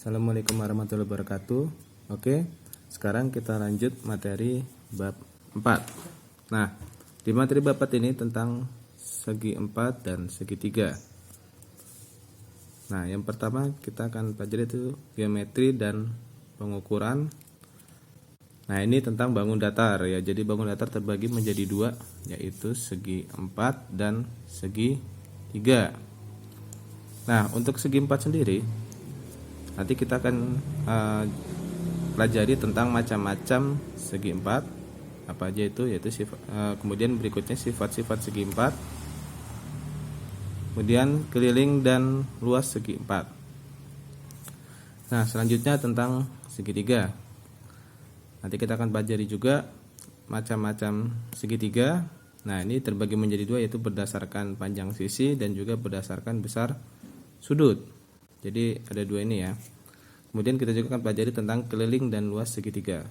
Assalamualaikum warahmatullahi wabarakatuh. Oke, sekarang kita lanjut materi bab 4. Nah, di materi bab 4 ini tentang segi 4 dan segitiga. Nah, yang pertama kita akan pelajari itu geometri dan pengukuran. Nah, ini tentang bangun datar ya. Jadi bangun datar terbagi menjadi dua, yaitu segi 4 dan segi 3. Nah, untuk segi 4 sendiri nanti kita akan pelajari tentang macam-macam segi 4 apa aja itu, yaitu kemudian berikutnya sifat-sifat segi 4, kemudian keliling dan luas segi 4. Nah, selanjutnya tentang segitiga. Nanti kita akan pelajari juga macam-macam segitiga. Nah, ini terbagi menjadi dua, yaitu berdasarkan panjang sisi dan juga berdasarkan besar sudut. Jadi ada dua ini ya. Kemudian kita juga akan pelajari tentang keliling dan luas segitiga.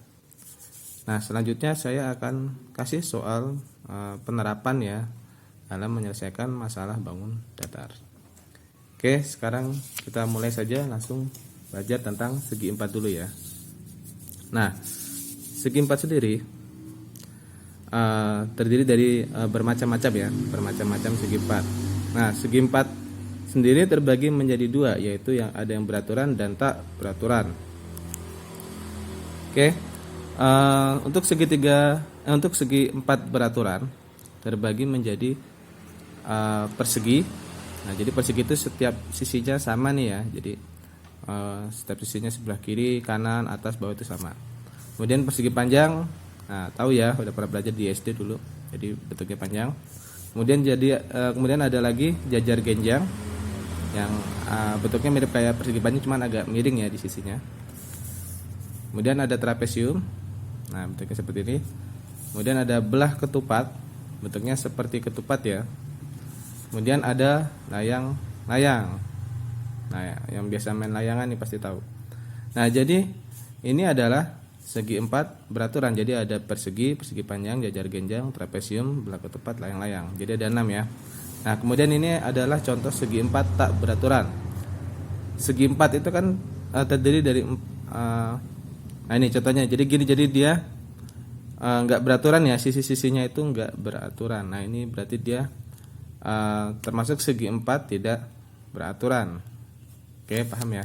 Nah, selanjutnya saya akan kasih soal penerapan ya dalam menyelesaikan masalah bangun datar. Oke, sekarang kita mulai saja, langsung belajar tentang segi 4 dulu ya. Nah, segi 4 sendiri terdiri dari bermacam-macam ya, bermacam-macam segi 4. Nah, segi 4 sendiri terbagi menjadi dua, yaitu yang ada yang beraturan dan tak beraturan. Oke, untuk untuk segi 4 beraturan terbagi menjadi persegi. Nah, jadi persegi itu setiap sisinya sama nih ya. Jadi setiap sisinya sebelah kiri, kanan, atas, bawah itu sama. Kemudian persegi panjang, nah tahu ya, udah pernah belajar di SD dulu. Jadi bentuknya panjang. Kemudian ada lagi jajar genjang yang bentuknya mirip kayak persegi panjang, cuman agak miring ya di sisinya. Kemudian ada trapesium, nah bentuknya seperti ini. Kemudian ada belah ketupat, bentuknya seperti ketupat ya. Kemudian ada layang-layang. Nah, yang biasa main layangan nih pasti tahu. Nah, jadi ini adalah segi 4 beraturan. Jadi ada persegi, persegi panjang, jajar genjang, trapesium, belah ketupat, layang-layang. Jadi ada 6 ya. Nah, kemudian ini adalah contoh segi 4 tak beraturan. Segi 4 itu kan terdiri dari nah ini contohnya. Jadi gini, jadi dia enggak beraturan ya, sisi-sisinya itu enggak beraturan. Nah, ini berarti dia termasuk segi 4 tidak beraturan. Oke, paham ya?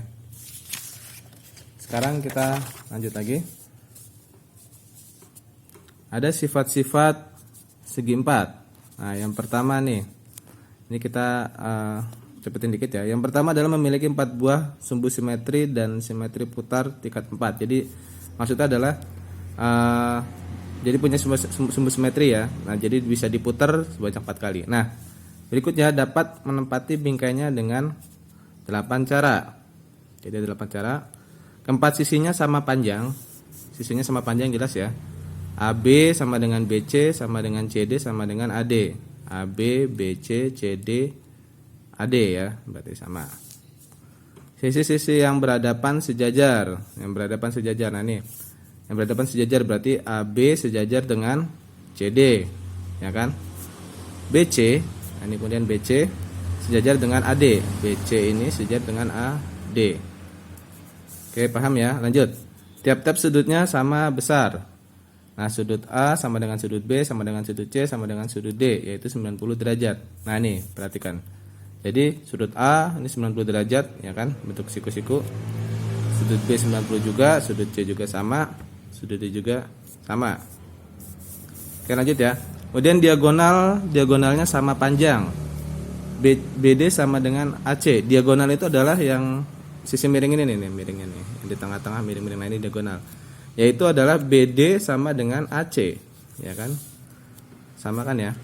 Sekarang kita lanjut lagi. Ada sifat-sifat segi 4. Nah, yang pertama nih, ini kita cepetin dikit ya. Yang pertama adalah memiliki 4 buah sumbu simetri dan simetri putar tingkat 4. Jadi maksudnya adalah jadi punya sumbu simetri ya. Nah, jadi bisa diputar sebanyak 4 kali. Nah, berikutnya dapat menempati bingkainya dengan 8 cara. Jadi ada 8 cara. Keempat sisinya sama panjang. Sisinya sama panjang jelas ya. AB sama dengan BC sama dengan CD sama dengan AD. AB, BC, CD, AD ya, berarti sama. Sisi-sisi yang berhadapan sejajar, Nah, nih. Yang berhadapan sejajar berarti AB sejajar dengan CD, ya kan? BC, nah ini kemudian BC sejajar dengan AD. BC ini sejajar dengan AD. Oke, paham ya? Lanjut. Tiap-tiap sudutnya sama besar. Nah, sudut A sama dengan sudut B sama dengan sudut C sama dengan sudut D, yaitu 90 derajat. Nah, ini perhatikan. Jadi sudut A ini 90 derajat ya kan, bentuk siku-siku. Sudut B 90 juga, sudut C juga sama, sudut D juga sama. Oke, lanjut ya. Kemudian diagonalnya sama panjang. BD sama dengan AC. Diagonal itu adalah yang sisi miring ini nih, miringnya nih. Yang di tengah-tengah miring-miring, nah ini diagonal. Yaitu adalah BD sama dengan AC, ya kan? Sama kan ya?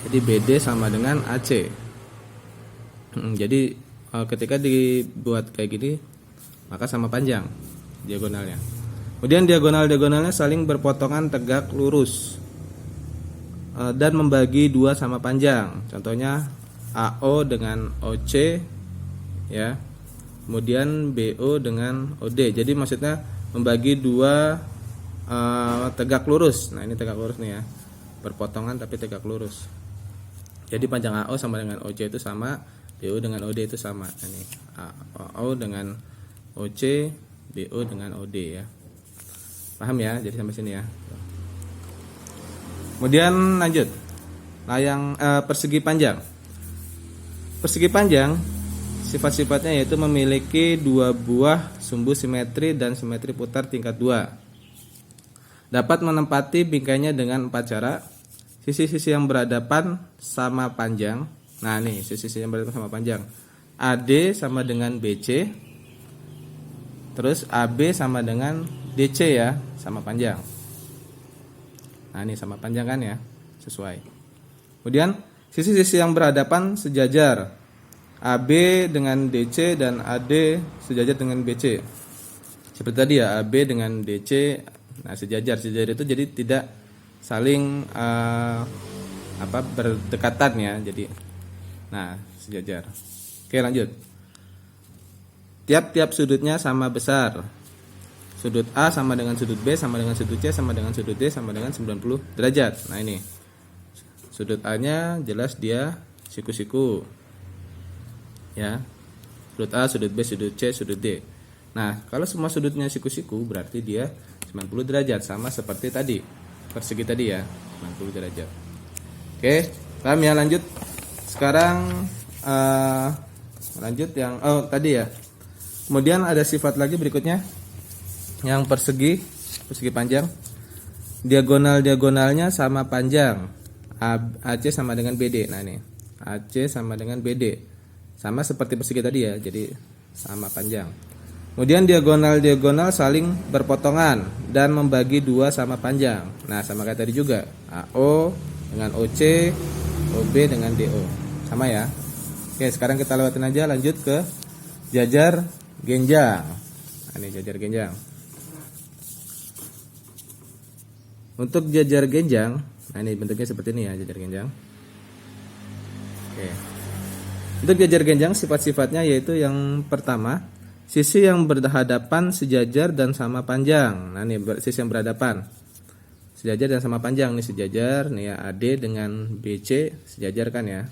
Jadi BD sama dengan AC. Jadi ketika dibuat kayak gini, maka sama panjang diagonalnya. Kemudian diagonalnya saling berpotongan tegak lurus dan membagi dua sama panjang. Contohnya AO dengan OC, ya. Kemudian BO dengan OD. Jadi maksudnya membagi dua tegak lurus. Nah, ini tegak lurus nih ya, berpotongan tapi tegak lurus. Jadi panjang AO sama dengan OC itu sama, BO dengan OD itu sama. Ini AO dengan OC, BO dengan OD ya. Paham ya? Jadi sampai sini ya. Kemudian lanjut. Persegi panjang. Persegi panjang sifat-sifatnya yaitu memiliki dua buah sumbu simetri dan simetri putar tingkat 2. Dapat menempati bingkainya dengan 4 cara. Sisi-sisi yang berhadapan sama panjang. Nah, nih, sisi-sisi yang berhadapan sama panjang. AD sama dengan BC. Terus AB sama dengan DC ya, sama panjang. Nah, ini sama panjang kan ya, sesuai. Kemudian sisi-sisi yang berhadapan sejajar. AB dengan DC dan AD sejajar dengan BC. Seperti tadi ya, AB dengan DC, nah sejajar itu jadi tidak saling berdekatan ya, jadi nah sejajar. Oke, lanjut. Tiap-tiap sudutnya sama besar. Sudut A sama dengan sudut B sama dengan sudut C sama dengan sudut D sama dengan 90 derajat. Nah, ini sudut A-nya jelas dia siku-siku ya. Sudut A, sudut B, sudut C, sudut D. Nah, kalau semua sudutnya siku-siku berarti dia 90 derajat, sama seperti tadi persegi tadi ya, 90 derajat. Oke, paham ya? Lanjut. Sekarang lanjut yang tadi ya. Kemudian ada sifat lagi berikutnya yang persegi panjang. Diagonalnya sama panjang. AC sama dengan BD. Nah, ini AC sama dengan BD. Sama seperti persegi tadi ya, jadi sama panjang. Kemudian diagonal saling berpotongan dan membagi 2 sama panjang. Nah, sama kayak tadi juga. AO dengan OC, OB dengan DO. Sama ya. Oke, sekarang kita lewatin aja, lanjut ke jajar genjang. Nah, ini jajar genjang. Untuk jajar genjang, nah ini bentuknya seperti ini ya, jajar genjang. Oke. Untuk jajar genjang sifat-sifatnya yaitu yang pertama, sisi yang berhadapan sejajar dan sama panjang. Nah, ini sisi yang berhadapan sejajar dan sama panjang, nih sejajar, nih ya, AD dengan BC sejajar kan ya.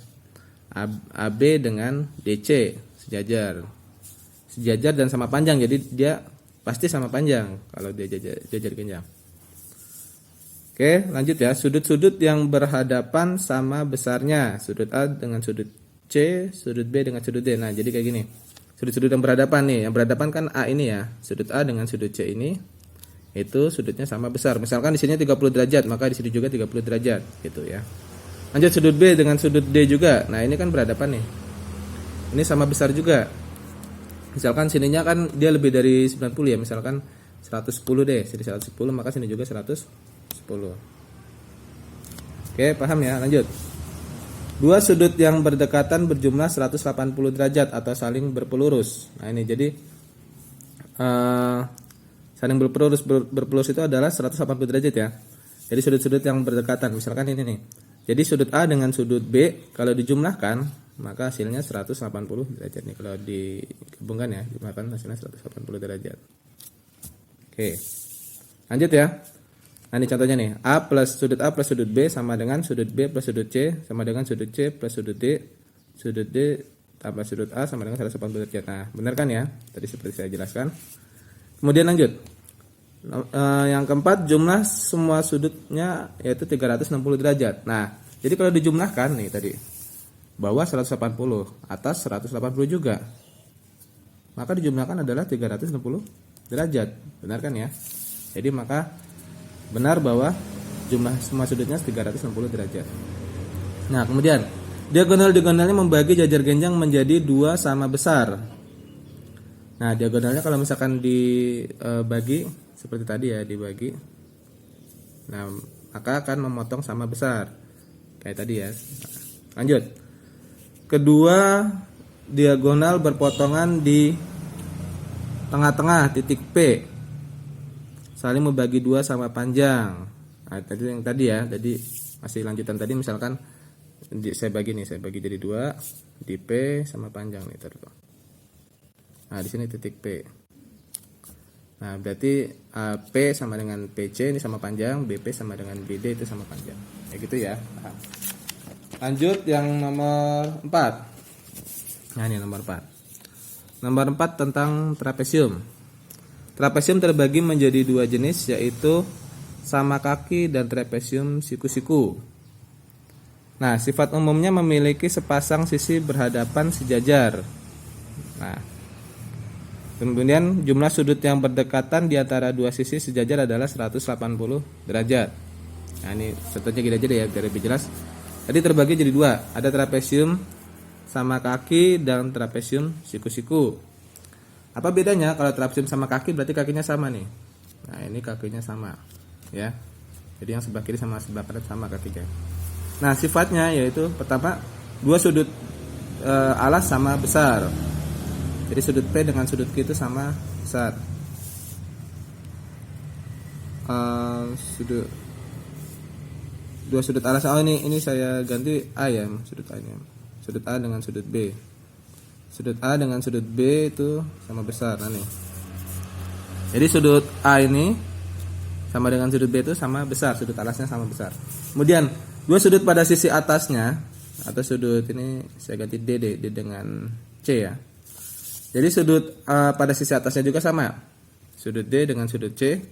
AB dengan DC sejajar. Sejajar dan sama panjang, jadi dia pasti sama panjang kalau dia jajar genjang. Oke, lanjut ya. Sudut-sudut yang berhadapan sama besarnya. Sudut A dengan sudut C, sudut B dengan sudut D. Nah, jadi kayak gini. Sudut-sudut yang berhadapan nih. Yang berhadapan kan A ini ya. Sudut A dengan sudut C ini itu sudutnya sama besar. Misalkan di sini 30 derajat, maka di sini juga 30 derajat gitu ya. Lanjut sudut B dengan sudut D juga. Nah, ini kan berhadapan nih. Ini sama besar juga. Misalkan sininya kan dia lebih dari 90 ya. Misalkan 110 deh. Sini 110, maka sini juga 110. Oke, paham ya? Lanjut. Dua sudut yang berdekatan berjumlah 180 derajat atau saling berpelurus. Nah, ini jadi saling berpelurus itu adalah 180 derajat ya. Jadi sudut-sudut yang berdekatan, misalkan ini nih. Jadi sudut A dengan sudut B kalau dijumlahkan maka hasilnya 180 derajat nih. Kalau digabungkan ya, jumlahkan hasilnya 180 derajat. Oke. Lanjut ya. Nah, ini contohnya nih. Sudut A plus sudut B sama dengan sudut B plus sudut C sama dengan sudut C plus sudut D. Sudut D tambah sudut A sama dengan 180 derajat. Nah, benar kan ya? Tadi seperti saya jelaskan. Kemudian lanjut. Yang keempat, jumlah semua sudutnya yaitu 360 derajat. Nah, jadi kalau dijumlahkan nih tadi, bawah 180, atas 180 juga. Maka dijumlahkan adalah 360 derajat. Benar kan ya? Jadi maka benar bahwa jumlah semua sudutnya 360 derajat. Nah, kemudian diagonalnya membagi jajar genjang menjadi 2 sama besar. Nah, diagonalnya kalau misalkan dibagi seperti tadi ya, dibagi. Nah, maka akan memotong sama besar. Kayak tadi ya. Lanjut. Kedua diagonal berpotongan di tengah-tengah titik P. Saling membagi 2 sama panjang. Nah, tadi yang tadi ya, tadi masih lanjutan tadi, misalkan saya bagi jadi 2 di P sama panjang nih terus. Nah, di sini titik P. Nah, berarti P sama dengan PC ini sama panjang, BP sama dengan BD itu sama panjang. Kayak gitu ya. Nah, lanjut yang nomor 4. Nah, ini nomor 4. Nomor 4 tentang trapesium. Trapesium terbagi menjadi dua jenis, yaitu sama kaki dan trapesium siku-siku. Nah, sifat umumnya memiliki sepasang sisi berhadapan sejajar. Nah, kemudian jumlah sudut yang berdekatan di antara dua sisi sejajar adalah 180 derajat. Nah, ini contohnya gini aja deh ya, biar lebih jelas. Tadi terbagi jadi dua, ada trapesium sama kaki dan trapesium siku-siku. Apa bedanya? Kalau trapesium sama kaki berarti kakinya sama nih. Nah, ini kakinya sama, ya. Jadi yang sebelah kiri sama sebelah kanan sama kakinya. Nah, sifatnya yaitu pertama, dua sudut alas sama besar. Jadi sudut P dengan sudut Q itu sama besar. Dua sudut alas. Oh, ini saya ganti A ya, sudut A nya. Sudut A dengan sudut B. Sudut A dengan sudut B itu sama besar. Nah, nih. Jadi sudut A ini sama dengan sudut B itu sama besar, sudut alasnya sama besar. Kemudian dua sudut pada sisi atasnya, atau sudut ini saya ganti D dengan C ya. Jadi sudut pada sisi atasnya juga sama. Sudut D dengan sudut C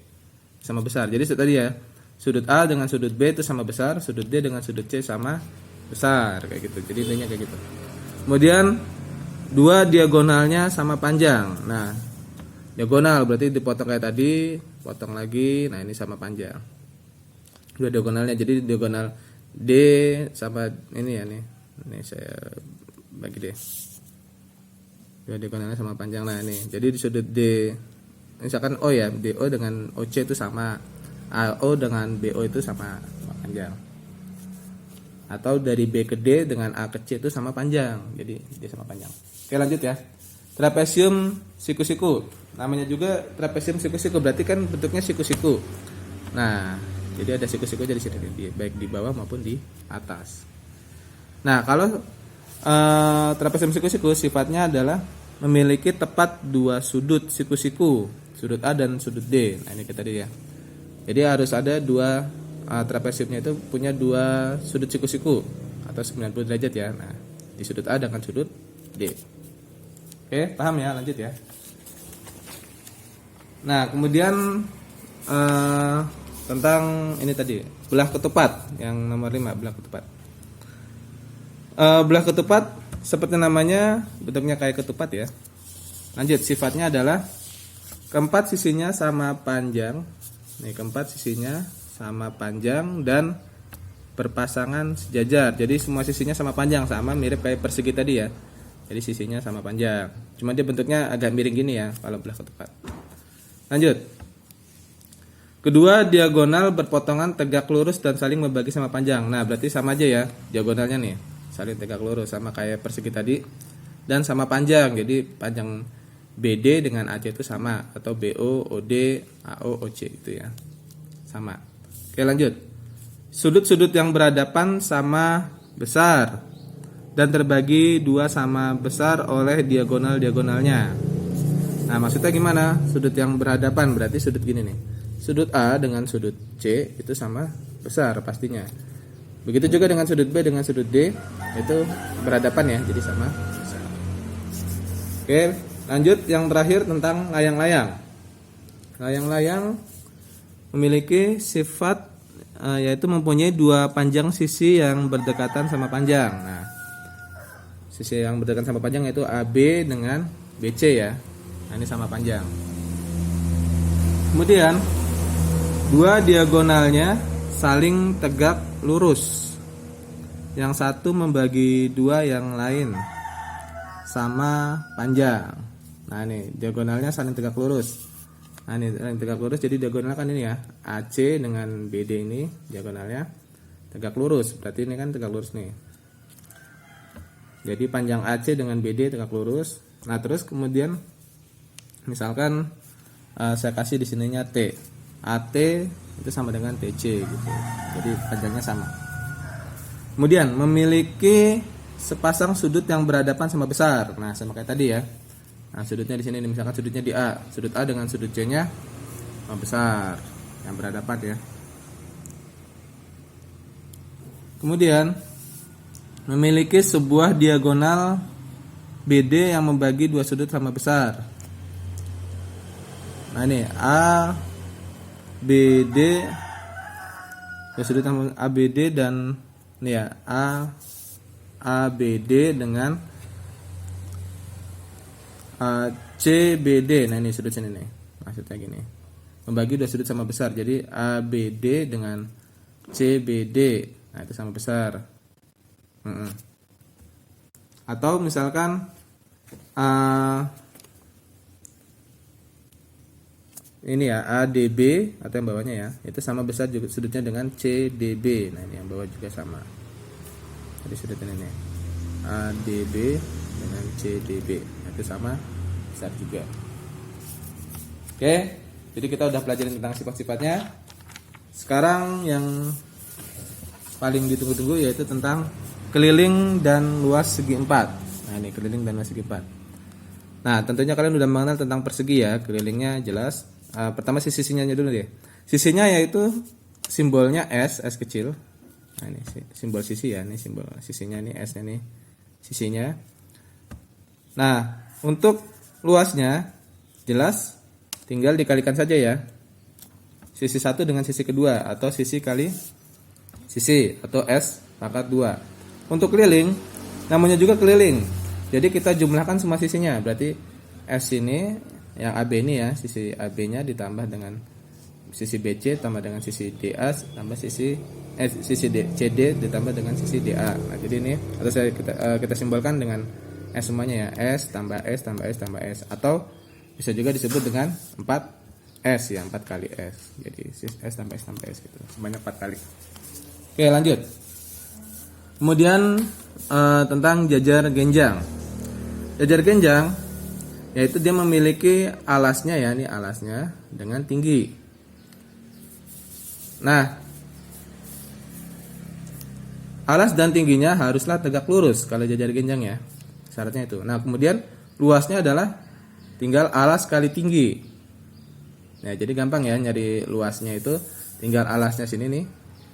sama besar. Jadi tadi ya, sudut A dengan sudut B itu sama besar, sudut D dengan sudut C sama besar, kayak gitu. Jadi intinya kayak gitu. Kemudian dua diagonalnya sama panjang. Nah, diagonal berarti dipotong kayak tadi, potong lagi. Nah, ini sama panjang. Dua diagonalnya, jadi diagonal D sama ini ya nih. Ini saya bagi deh. Dua diagonalnya sama panjang. Nah, ini. Jadi di sudut D, misalkan O ya, DO dengan OC itu sama, AO dengan BO itu sama panjang. Atau dari B ke D dengan A ke C itu sama panjang. Jadi dia sama panjang. Oke, lanjut ya. Trapesium siku-siku. Namanya juga trapesium siku-siku, berarti kan bentuknya siku-siku. Nah, jadi ada siku-siku di sini, baik di bawah maupun di atas. Nah, kalau trapesium siku-siku sifatnya adalah memiliki tepat dua sudut siku-siku, sudut A dan sudut D. Nah, ini kita tadi ya. Jadi harus ada dua trapesiumnya itu punya dua sudut siku-siku atau 90 derajat ya. Nah, di sudut A dengan sudut D. Oke, paham ya? Lanjut ya. Nah, kemudian tentang ini tadi, belah ketupat yang nomor 5, belah ketupat. Belah ketupat seperti namanya, bentuknya kayak ketupat ya. Lanjut, sifatnya adalah keempat sisinya sama panjang. Nih, keempat sisinya sama panjang dan berpasangan sejajar. Jadi semua sisinya sama panjang, sama mirip kayak persegi tadi ya. Jadi sisinya sama panjang. Cuma dia bentuknya agak miring gini ya kalau belah ketupat. Lanjut. Kedua diagonal berpotongan tegak lurus dan saling membagi sama panjang. Nah, berarti sama aja ya diagonalnya nih. Saling tegak lurus sama kayak persegi tadi dan sama panjang. Jadi panjang BD dengan AC itu sama, atau BO, OD, AO, OC itu ya. Sama. Oke, lanjut. Sudut-sudut yang berhadapan sama besar dan terbagi dua sama besar oleh diagonal-diagonalnya. Nah, maksudnya gimana? Sudut yang berhadapan berarti sudut gini nih. Sudut A dengan sudut C itu sama besar pastinya. Begitu juga dengan sudut B dengan sudut D, itu berhadapan ya, jadi sama besar. Oke, lanjut yang terakhir tentang layang-layang. Layang-layang memiliki sifat yaitu mempunyai dua panjang sisi yang berdekatan sama panjang. Nah, sisi yang berdekatan sama panjang yaitu AB dengan BC ya. Nah, ini sama panjang. Kemudian dua diagonalnya saling tegak lurus. Yang satu membagi dua yang lain sama panjang. Nah, ini diagonalnya saling tegak lurus. Nah, ini tegak lurus, jadi diagonal kan ini ya, AC dengan BD ini diagonalnya tegak lurus, berarti ini kan tegak lurus nih. Jadi panjang AC dengan BD tegak lurus. Nah, terus kemudian misalkan saya kasih di sininya T, AT itu sama dengan TC gitu. Jadi panjangnya sama. Kemudian memiliki sepasang sudut yang berhadapan sama besar. Nah, sama kayak tadi ya. Nah, sudutnya di sini misalkan sudutnya di A, sudut A dengan sudut C-nya sama besar yang berhadapan ya. Kemudian memiliki sebuah diagonal BD yang membagi dua sudut sama besar. Nah ini ABD, dua sudut sama ABD dan ini ya ABD dengan CBD. Nah ini sudut sini nih, maksudnya gini, membagi dua sudut sama besar. Jadi ABD dengan CBD, nah itu sama besar. Atau misalkan ini ya ADB atau yang bawahnya ya, itu sama besar juga sudutnya dengan CDB. Nah ini yang bawah juga sama. Jadi sudutnya ini ADB dengan CDB, nah, itu sama besar juga. Oke, jadi kita udah pelajarin tentang sifat-sifatnya. Sekarang yang paling ditunggu-tunggu yaitu tentang keliling dan luas segi 4. Nah ini keliling dan luas segi 4. Nah tentunya kalian udah mengenal tentang persegi ya. Kelilingnya jelas. Pertama sisinya dulu deh. Sisinya yaitu simbolnya S kecil. Nah ini simbol sisi ya. Ini simbol sisinya, ini S nya nih sisinya. Nah untuk luasnya jelas tinggal dikalikan saja ya. Sisi satu dengan sisi kedua, atau sisi kali sisi, atau S pangkat 2. Untuk keliling namanya juga keliling. Jadi kita jumlahkan semua sisinya. Berarti S ini yang AB ini ya, sisi AB-nya ditambah dengan sisi BC tambah dengan sisi DA tambah sisi CD ditambah dengan sisi DA. Nah, jadi ini atau kita simbolkan dengan S semuanya ya. S tambah S tambah S tambah S, atau bisa juga disebut dengan 4S ya, 4 kali S. Jadi S tambah S tambah S gitu. Sebanyak 4 kali. Oke, lanjut. Kemudian tentang jajar genjang. Jajar genjang yaitu dia memiliki alasnya ya, ini alasnya dengan tinggi. Nah, alas dan tingginya haruslah tegak lurus kalau jajar genjang ya. Syaratnya itu. Nah, kemudian luasnya adalah tinggal alas kali tinggi. Nah, jadi gampang ya nyari luasnya itu, tinggal alasnya sini nih.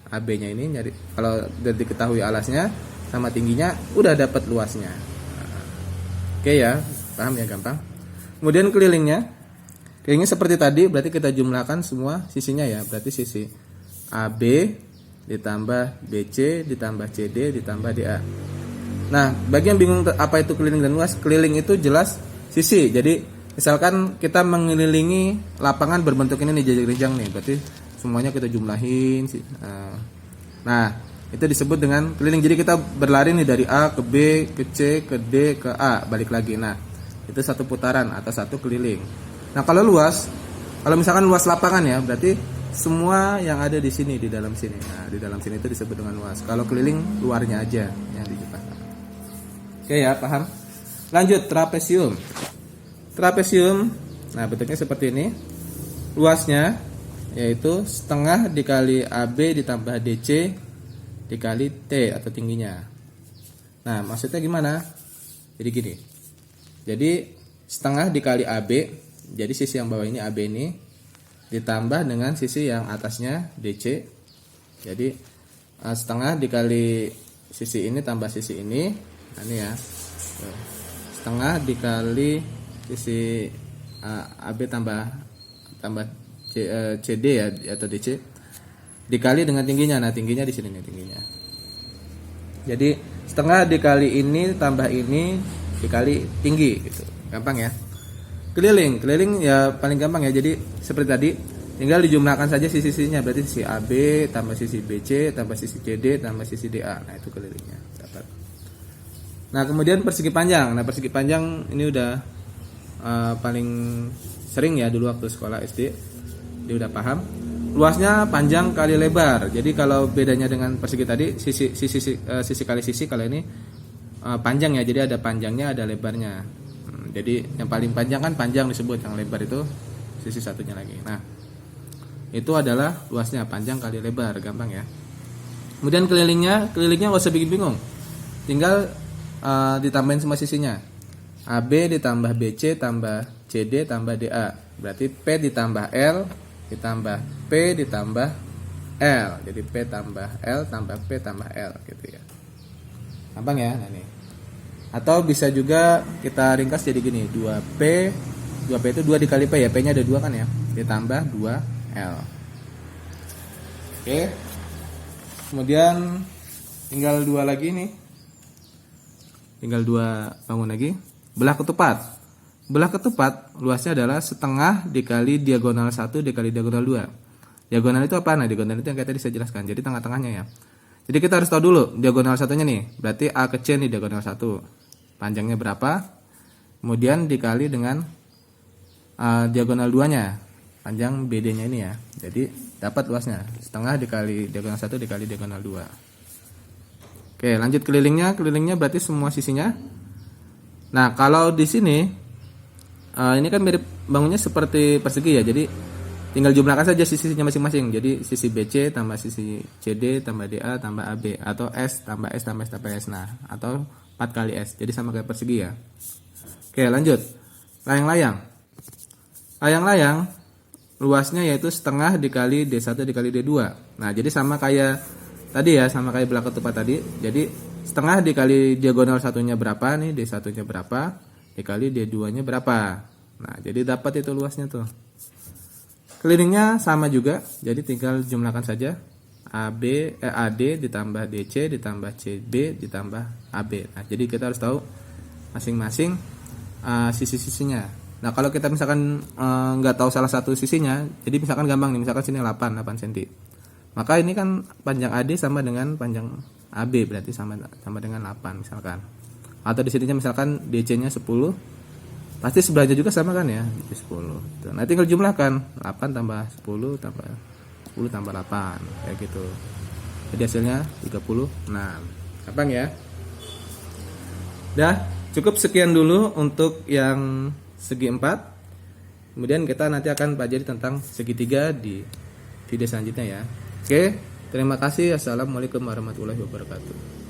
AB-nya ini nyari, kalau sudah diketahui alasnya sama tingginya udah dapat luasnya. Oke ya, paham ya, gampang. Kemudian kelilingnya seperti tadi, berarti kita jumlahkan semua sisinya ya. Berarti sisi AB ditambah BC ditambah CD ditambah DA. Nah, bagi yang bingung apa itu keliling dan luas, keliling itu jelas sisi. Jadi misalkan kita mengelilingi lapangan berbentuk ini nih, jajar genjang nih, berarti semuanya kita jumlahin. Nah, itu disebut dengan keliling. Jadi kita berlari nih dari A ke B, ke C, ke D, ke A, balik lagi. Nah, itu satu putaran atau satu keliling. Nah, kalau luas, kalau misalkan luas lapangan ya, berarti semua yang ada di sini, di dalam sini. Nah, di dalam sini itu disebut dengan luas. Kalau keliling, luarnya aja yang dijelaskan. Oke ya, paham? Lanjut, trapesium. Trapesium, nah bentuknya seperti ini. Luasnya yaitu setengah dikali AB ditambah DC dikali T atau tingginya. Nah, maksudnya gimana? Jadi gini. Jadi setengah dikali AB, jadi sisi yang bawah ini AB ini ditambah dengan sisi yang atasnya DC. Jadi setengah dikali sisi ini tambah sisi ini. Nah, ini ya. Setengah dikali sisi AB tambah CD ya atau DC dikali dengan tingginya. Nah, tingginya di sini nih tingginya. Jadi setengah dikali ini tambah ini dikali tinggi gitu. Gampang ya. Keliling ya paling gampang ya. Jadi seperti tadi, tinggal dijumlahkan saja sisi-sisinya. Berarti sisi AB tambah sisi BC tambah sisi CD tambah sisi DA. Nah, itu kelilingnya. Dapat. Nah, kemudian persegi panjang. Nah, persegi panjang ini udah paling sering ya dulu waktu sekolah SD. Dia udah paham. Luasnya panjang kali lebar. Jadi kalau bedanya dengan persegi tadi, sisi kali sisi, kalau ini panjang ya. Jadi ada panjangnya, ada lebarnya. Jadi yang paling panjang kan panjang disebut, yang lebar itu sisi satunya lagi. Nah, itu adalah luasnya panjang kali lebar, gampang ya. Kemudian kelilingnya nggak usah bikin bingung. Tinggal ditambahin semua sisinya. AB ditambah BC tambah CD tambah DA. Berarti P ditambah L ditambah P ditambah L. Jadi P tambah L tambah P tambah L gitu ya. Gampang ya. Nah, nih. Atau bisa juga kita ringkas jadi gini, 2P itu 2 dikali P ya, P nya ada 2 kan ya, ditambah 2L. Oke, kemudian tinggal 2 lagi nih, tinggal 2 bangun lagi. Belah ketupat luasnya adalah setengah dikali diagonal 1 dikali diagonal 2. Diagonal itu apa? Nah, diagonal itu yang kayak tadi saya jelaskan, jadi tengah-tengahnya ya. Jadi kita harus tahu dulu diagonal satunya nih, berarti A ke C nih diagonal 1, panjangnya berapa, kemudian dikali dengan diagonal 2 nya, panjang BD nya ini ya. Jadi dapat luasnya setengah dikali diagonal 1 dikali diagonal 2. Oke, lanjut kelilingnya berarti semua sisinya. Nah, kalau di sini ini kan mirip bangunnya seperti persegi ya, jadi tinggal jumlahkan saja sisinya masing-masing. Jadi sisi BC tambah sisi CD tambah DA tambah AB, atau S tambah S tambah S tambah S. Nah, atau 4 kali S. Jadi sama kayak persegi ya. Oke, lanjut. Layang-layang luasnya yaitu setengah dikali D1 dikali D2. Nah, jadi sama kayak tadi ya, sama kayak belah ketupat tadi. Jadi setengah dikali diagonal satunya berapa nih, D1-nya berapa, dikali D2-nya berapa. Nah, jadi dapat itu luasnya tuh. Kelilingnya sama juga, jadi tinggal jumlahkan saja AD ditambah DC ditambah CB ditambah AB. Nah, jadi kita harus tahu masing-masing sisi-sisinya. Nah, kalau kita misalkan nggak tahu salah satu sisinya, jadi misalkan gampang nih, misalkan sini 8 cm. Maka ini kan panjang AD sama dengan panjang AB, berarti sama dengan 8 misalkan. Atau di sininya misalkan DC-nya 10. Pasti sebelahnya juga sama kan ya, 10. Nah, tinggal jumlahkan 8 tambah 10 tambah 10 tambah 8 kayak gitu. Jadi hasilnya 36. Gampang ya. Dah, cukup sekian dulu untuk yang segi 4. Kemudian kita nanti akan pelajari tentang segitiga di video selanjutnya ya. Oke, terima kasih. Assalamualaikum warahmatullahi wabarakatuh.